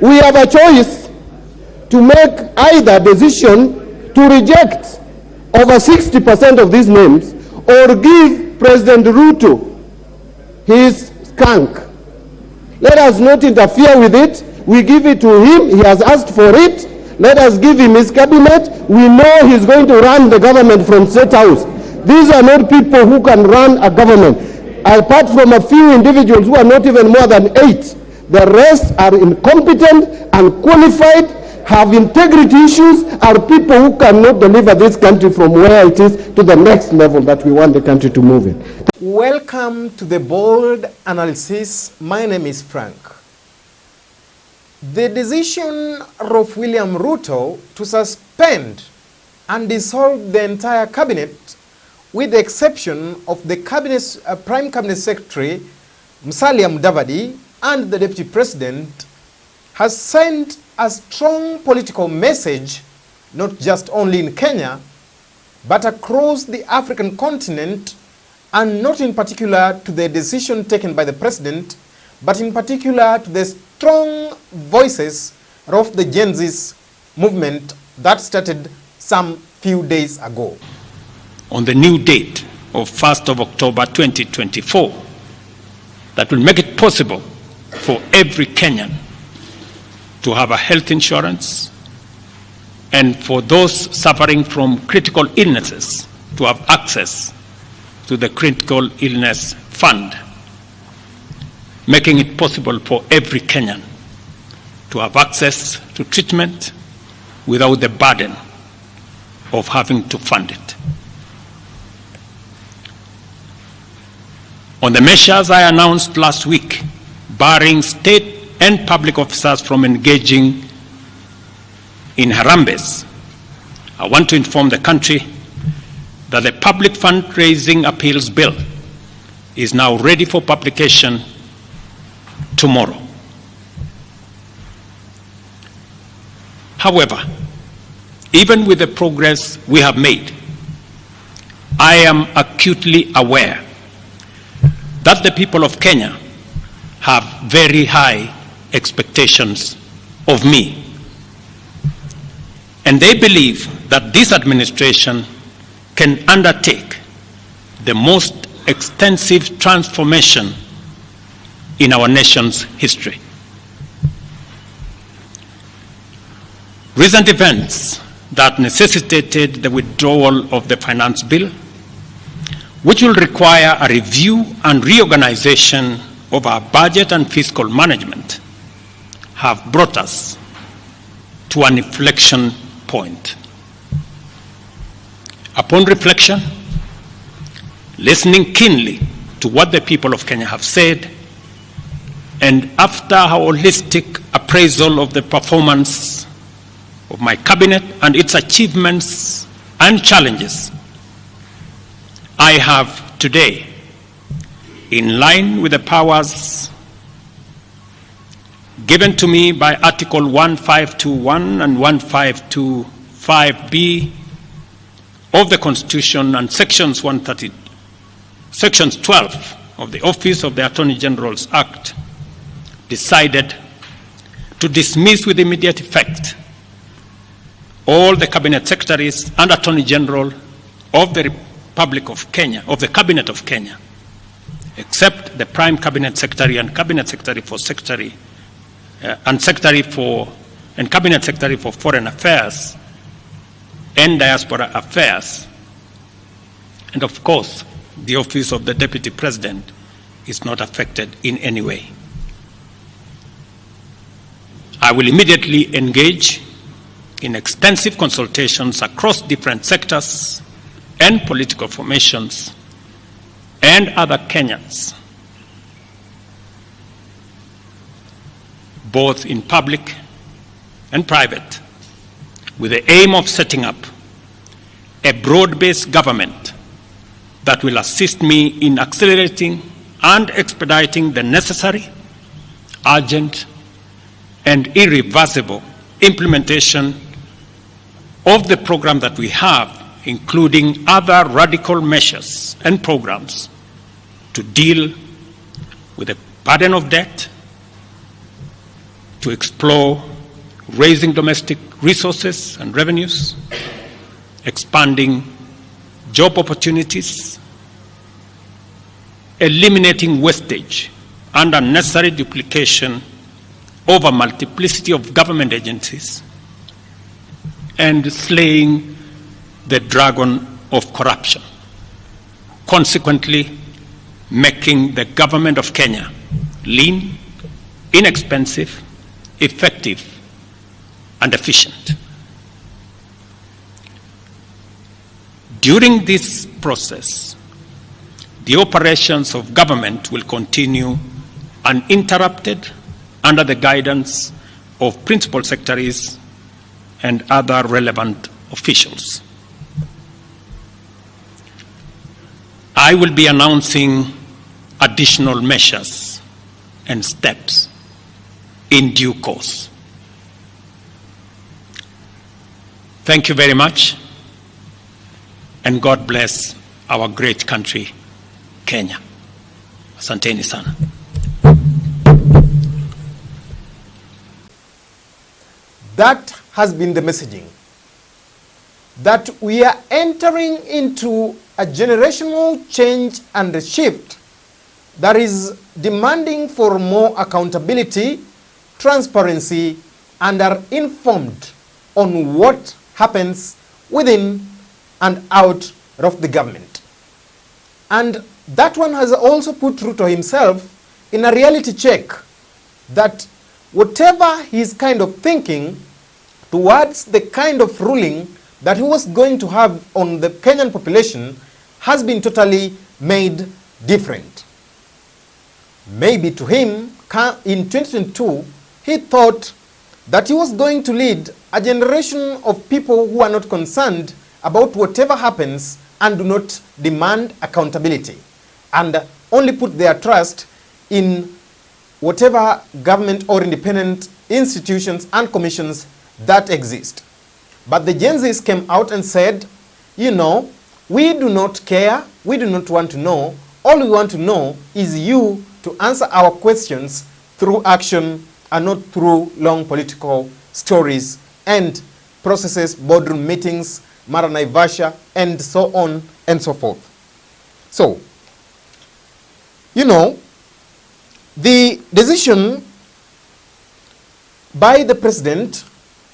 we have a choice to make either decision to reject over 60% of these names or give President Ruto his skunk. Let us not interfere with it. We give it to him. He has asked for it. Let us give him his cabinet. We know he's going to run the government from State House. These are not people who can run a government. Apart from a few individuals who are not even more than 8, the rest are incompetent, unqualified, have integrity issues, are people who cannot deliver this country from where it is to the next level that we want the country to move in. Welcome to the Bold Analysis. My name is Frank. The decision of William Ruto to suspend and dissolve the entire cabinet, with the exception of the Prime Cabinet Secretary, Musalia Mudavadi, and the Deputy President, has sent a strong political message, not just only in Kenya, but across the African continent, and not in particular to the decision taken by the President, but in particular to the strong voices of the Gen Z movement that started some few days ago. On the new date of 1st of October 2024, that will make it possible for every Kenyan to have a health insurance, and for those suffering from critical illnesses to have access to the critical illness fund, making it possible for every Kenyan to have access to treatment without the burden of having to fund it. On the measures I announced last week, barring state and public officers from engaging in harambes, I want to inform the country that the Public Fundraising Appeals Bill is now ready for publication tomorrow. However, even with the progress we have made, I am acutely aware that the people of Kenya have very high expectations of me. And they believe that this administration can undertake the most extensive transformation in our nation's history. Recent events that necessitated the withdrawal of the finance bill, which will require a review and reorganization of our budget and fiscal management, have brought us to an inflection point. Upon reflection, listening keenly to what the people of Kenya have said, and after a holistic appraisal of the performance of my cabinet and its achievements and challenges, I have today, in line with the powers given to me by Article 1521 and 1525B of the Constitution and Sections 12 of the Office of the Attorney General's Act, decided to dismiss with immediate effect all the Cabinet Secretaries and Attorney General of the Republic of Kenya, of the Cabinet of Kenya, except the Prime Cabinet Secretary and Cabinet Secretary for and Cabinet Secretary for Foreign Affairs and Diaspora Affairs. And of course, the Office of the Deputy President is not affected in any way. I will immediately engage in extensive consultations across different sectors and political formations and other Kenyans, both in public and private, with the aim of setting up a broad-based government that will assist me in accelerating and expediting the necessary, urgent, and irreversible implementation of the program that we have, including other radical measures and programs to deal with the burden of debt, to explore raising domestic resources and revenues, expanding job opportunities, eliminating wastage and unnecessary duplication over multiplicity of government agencies, and slaying the dragon of corruption, consequently making the government of Kenya lean, inexpensive, effective, and efficient. During this process, the operations of government will continue uninterrupted under the guidance of principal secretaries and other relevant officials. I will be announcing additional measures and steps in due course. Thank you very much, and God bless our great country, Kenya. Asanteni sana. That has been the messaging, that we are entering into a generational change and a shift that is demanding for more accountability, transparency, and are informed on what happens within and out of the government. And that one has also put Ruto himself in a reality check that whatever he's kind of thinking towards the kind of ruling that he was going to have on the Kenyan population has been totally made different. Maybe to him, in 2022, he thought that he was going to lead a generation of people who are not concerned about whatever happens and do not demand accountability, and only put their trust in whatever government or independent institutions and commissions that exist. But the Gen Zs came out and said, you know, we do not care, we do not want to know. All we want to know is you to answer our questions through action and not through long political stories and processes, boardroom meetings, Mara Naivasha, and so on and so forth. So, you know, the decision by the president,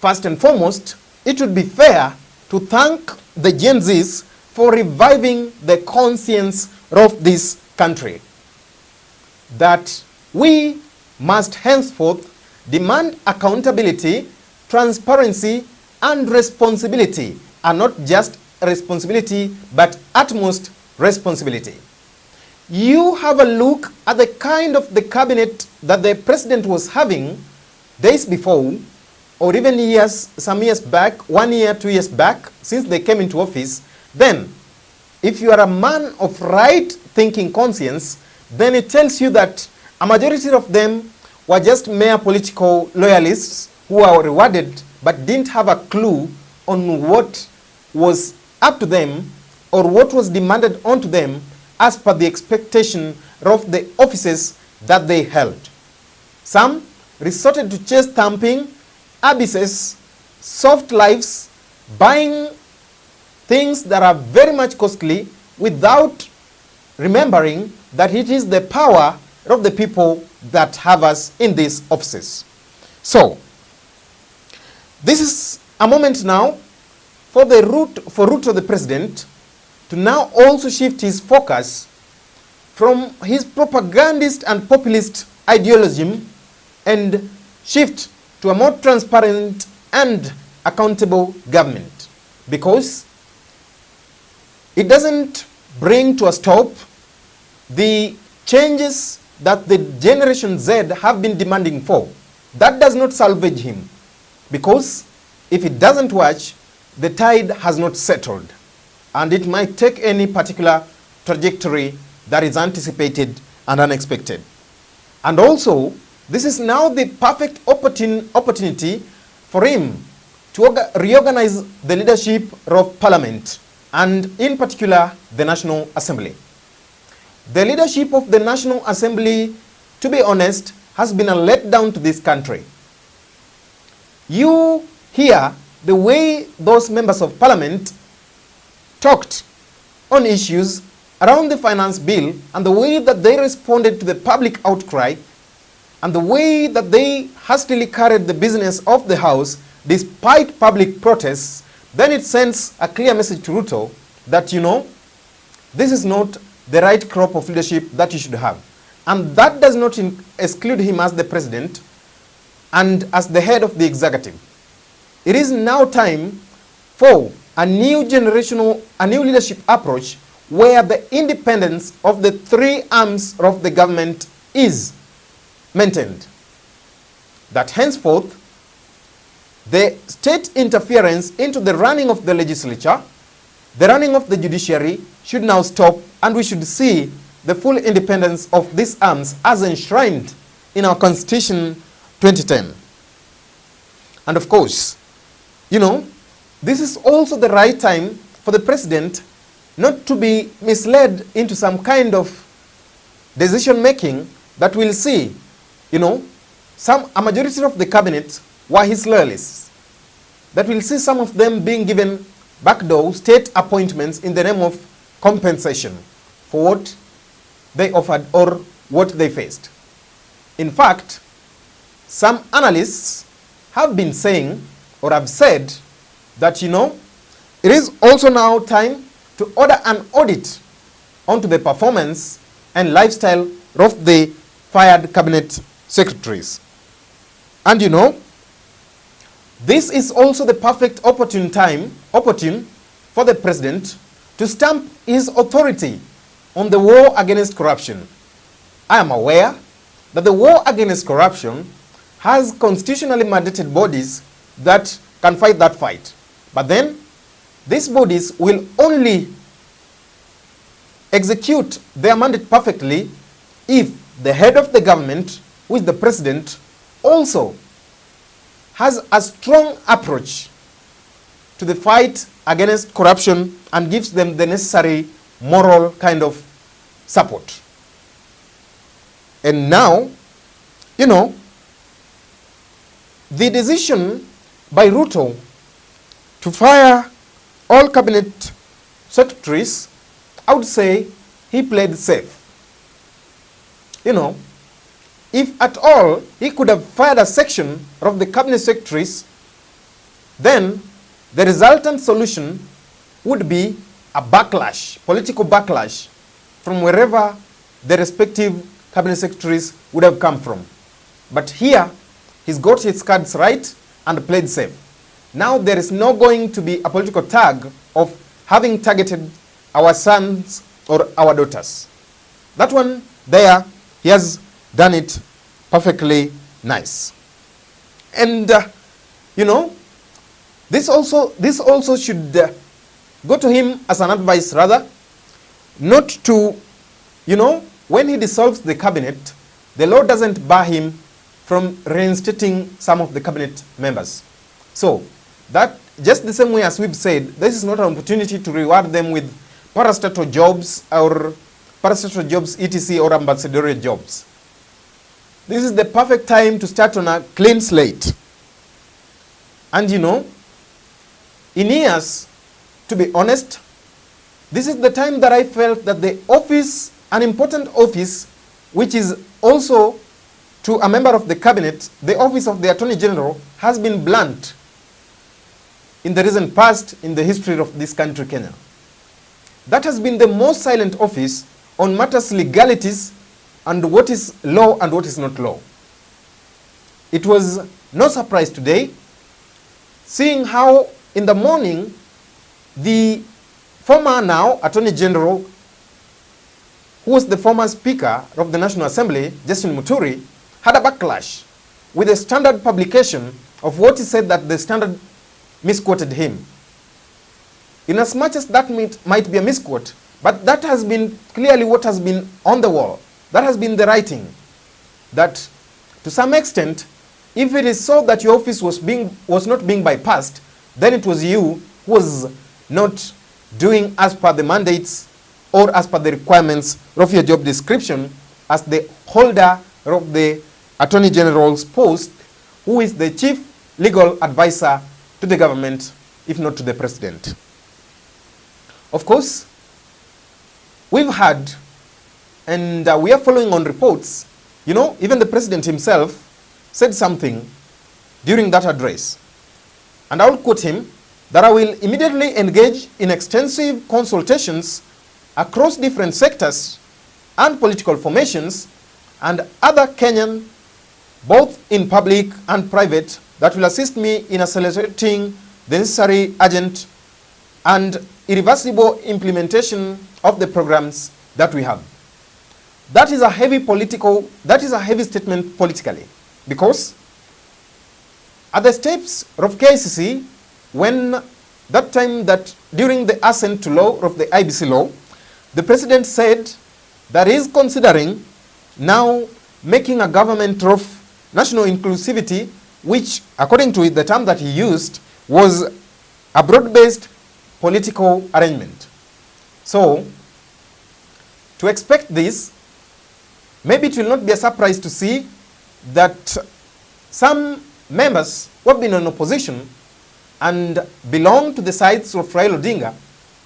first and foremost, it would be fair to thank the Gen Zs for reviving the conscience of this country, that we must henceforth demand accountability, transparency, and responsibility, and not just responsibility, but utmost responsibility. You have a look at the kind of the cabinet that the president was having days before, or even years, some years back, 1 year, 2 years back, since they came into office. Then, if you are a man of right thinking conscience, then it tells you that a majority of them were just mere political loyalists who were rewarded but didn't have a clue on what was up to them or what was demanded onto them as per the expectation of the offices that they held. Some resorted to chest thumping, abysses, soft lives, buying things that are very much costly without remembering that it is the power of the people that have us in these offices. So, this is a moment now for Ruto the president to now also shift his focus from his propagandist and populist ideology and shift to a more transparent and accountable government, because it doesn't bring to a stop the changes that the Generation Z have been demanding for. That does not salvage him, because if it doesn't watch, the tide has not settled, and it might take any particular trajectory that is anticipated and unexpected. And also, this is now the perfect opportunity for him to reorganize the leadership of Parliament, and in particular, the National Assembly. The leadership of the National Assembly, to be honest, has been a letdown to this country. you hear the way those members of parliament talked on issues around the finance bill and the way that they responded to the public outcry and the way that they hastily carried the business of the House despite public protests, then it sends a clear message to Ruto that, you know, this is not the right crop of leadership that you should have. And that does not exclude him as the president and as the head of the executive. It is now time for a new leadership approach where the independence of the three arms of the government is maintained. That henceforth, the state interference into the running of the legislature, the running of the judiciary should now stop, and we should see the full independence of these arms as enshrined in our Constitution 2010. And of course, you know, this is also the right time for the president not to be misled into some kind of decision making that will see, you know, a majority of the cabinet were his loyalists, that will see some of them being given backdoor state appointments in the name of compensation for what they offered or what they faced. In fact, some analysts have been saying or have said that, you know, it is also now time to order an audit onto the performance and lifestyle of the fired cabinet secretaries. And you know, this is also the perfect opportune for the president to stamp his authority on the war against corruption. I am aware that the war against corruption has constitutionally mandated bodies that can fight that fight. But then, these bodies will only execute their mandate perfectly if the head of the government, who is the president, also has a strong approach to the fight against corruption and gives them the necessary moral kind of support. And now, you know, the decision by Ruto to fire all cabinet secretaries, I would say he played safe. You know, if at all he could have fired a section of the cabinet secretaries, then the resultant solution would be a backlash, political backlash, from wherever the respective cabinet secretaries would have come from. But here, he's got his cards right and played safe. Now there is no going to be a political tag of having targeted our sons or our daughters. That one there, he has done it perfectly nice. And, you know, this also should go to him as an advice, rather, not to, you know, when he dissolves the cabinet, the law doesn't bar him from reinstating some of the cabinet members. So, that, just the same way as we've said, this is not an opportunity to reward them with parastatal jobs or parastatal jobs, etc., or ambassadorial jobs. This is the perfect time to start on a clean slate. And you know, in years, to be honest, this is the time that I felt that the office, an important office, which is also to a member of the cabinet, the office of the Attorney General, has been blunt in the recent past in the history of this country, Kenya. That has been the most silent office on matters legalities and what is law and what is not law. It was no surprise today seeing how in the morning the former now Attorney General, who was the former Speaker of the National Assembly, Justin Muturi, had a backlash with a Standard publication of what he said that the Standard misquoted him. In as much as that might be a misquote, but that has been clearly what has been on the wall. That has been the writing. That to some extent, if it is so that your office was not being bypassed, then it was you who was not doing as per the mandates or as per the requirements of your job description as the holder of the Attorney General's post, who is the chief legal advisor to the government, if not to the president. Of course, we've had, and we are following on reports, you know, even the president himself said something during that address. And I'll quote him, that I will immediately engage in extensive consultations across different sectors and political formations and other Kenyan, both in public and private, that will assist me in accelerating the necessary, urgent, and irreversible implementation of the programs that we have. That is a heavy statement politically, because at the steps of KICC, when that time that during the assent to law of the IBC law, the president said that he is considering now making a government of national inclusivity, which according to it, the term that he used was a broad-based political arrangement. So, to expect this, maybe it will not be a surprise to see that some members who have been in opposition and belong to the sides of Raila Odinga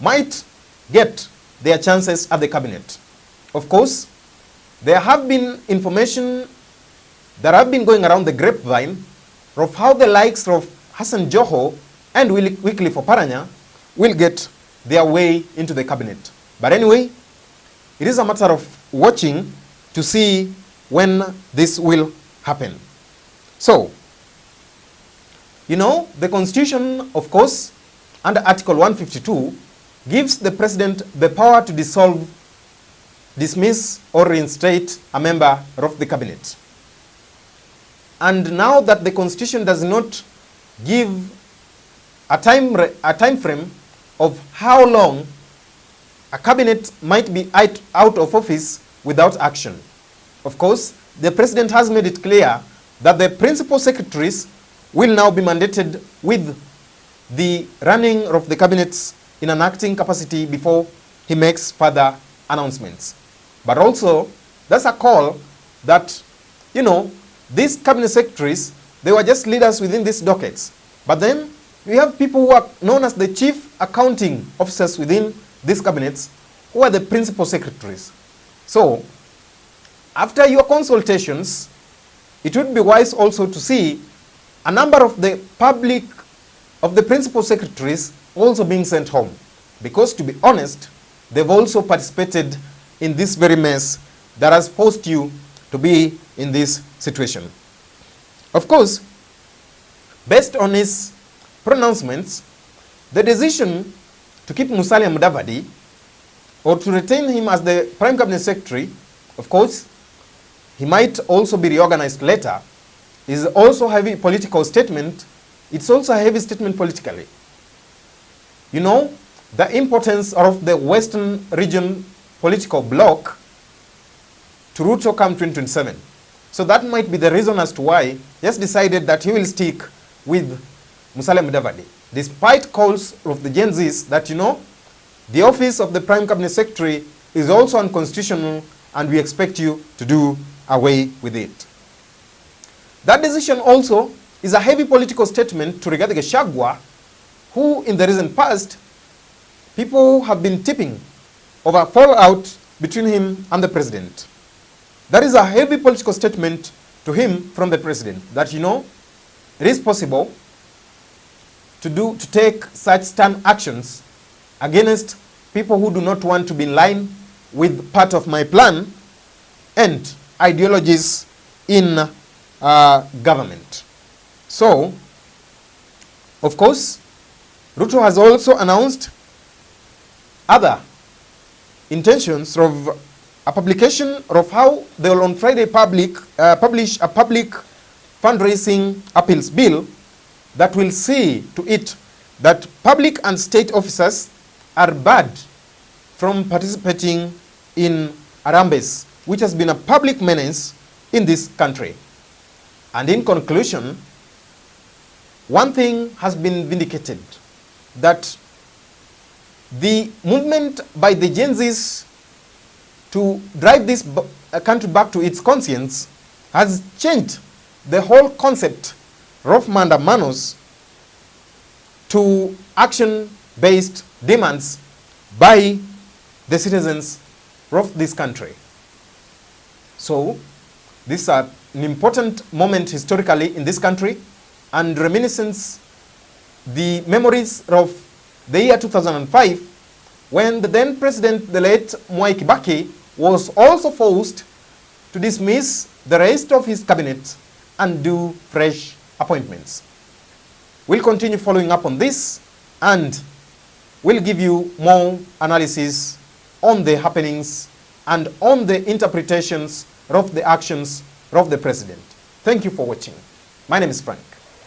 might get their chances at the cabinet. Of course, there have been information that have been going around the grapevine of how the likes of Hassan Joho and Wycliffe Oparanya will get their way into the cabinet. But anyway, it is a matter of watching to see when this will happen. So, you know, the Constitution, of course, under Article 152, gives the President the power to dissolve, dismiss, or reinstate a member of the cabinet. And now that the Constitution does not give a time frame of how long a cabinet might be out of office without action. Of course, the President has made it clear that the principal secretaries will now be mandated with the running of the cabinets in an acting capacity before he makes further announcements. But also, that's a call that, you know, these cabinet secretaries, they were just leaders within these dockets. But then, we have people who are known as the chief accounting officers within these cabinets, who are the principal secretaries. So, after your consultations, it would be wise also to see a number of the principal secretaries also being sent home. Because to be honest, they've also participated in this very mess that has forced you to be in this situation. Of course, based on his pronouncements, the decision to keep Musalia Mudavadi or to retain him as the Prime Cabinet Secretary, of course, he might also be reorganized later, is also a heavy political statement. It's also a heavy statement politically. You know, the importance of the Western region political bloc to Ruto come 2027. So that might be the reason as to why he has decided that he will stick with Musalia Mudavadi, despite calls of the Gen Zs that, you know, the office of the Prime Cabinet Secretary is also unconstitutional and we expect you to do away with it. That decision also is a heavy political statement to Rigathi Gachagua, who in the recent past, people have been tipping of a fallout between him and the president. That is a heavy political statement to him from the president, that, you know, it is possible to take such stern actions against people who do not want to be in line with part of my plan and ideologies in government. So, of course, Ruto has also announced other intentions of a publication of how they will on Friday publish a public fundraising appeals bill that will see to it that public and state officers are barred from participating in Harambes, which has been a public menace in this country. And in conclusion, one thing has been vindicated, that the movement by the Gen Zs to drive this country back to its conscience has changed the whole concept of maandamanos to action-based demands by the citizens of this country. So, this is an important moment historically in this country, and reminiscence the memories of the year 2005, when the then president, the late Mwai Kibaki, was also forced to dismiss the rest of his cabinet and do fresh appointments. We'll continue following up on this, and we'll give you more analysis on the happenings and on the interpretations of the actions of the president. Thank you for watching. My name is Frank.